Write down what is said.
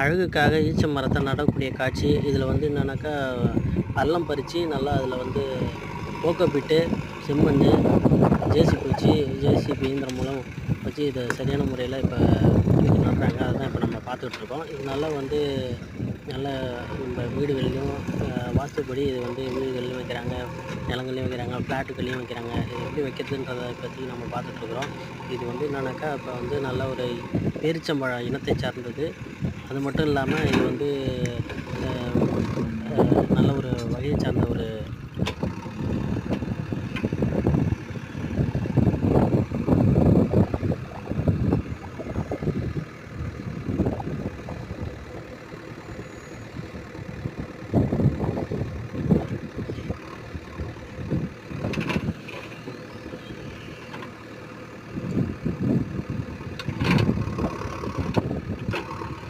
அழகுக்காக ஈச்ச மரத்தை நடக்கூடிய காட்சி. இதில் வந்து என்னன்னாக்கா, பள்ளம் பறித்து நல்லா அதில் வந்து கோக்கோபீட்டு, செம்மண்ணு, ஜேசிபி இயந்திரம் மூலம் வச்சு இதை சரியான முறையில் இப்போ இன்னைக்கு நடுறாங்க. அதுதான் இப்போ நம்ம பார்த்துட்ருக்கோம். இது நல்லா வந்து நல்லா நம்ம வீடுகள்லையும் வாஸ்துப்படி இது வந்து வீடுகள்லையும் வைக்கிறாங்க, நிலங்கள்லையும் வைக்கிறாங்க, ஃப்ளாட்டுகள்லையும் வைக்கிறாங்க. இது எப்படி வைக்கிறதுன்றத பற்றி நம்ம பார்த்துட்ருக்குறோம். இது வந்து என்னன்னாக்கா, இப்போ வந்து நல்ல ஒரு பேரிச்சம்பழ இனத்தை சார்ந்தது. அது மட்டும் இல்லாமல் இது வந்து நல்ல ஒரு வகையை சார்ந்த ஒரு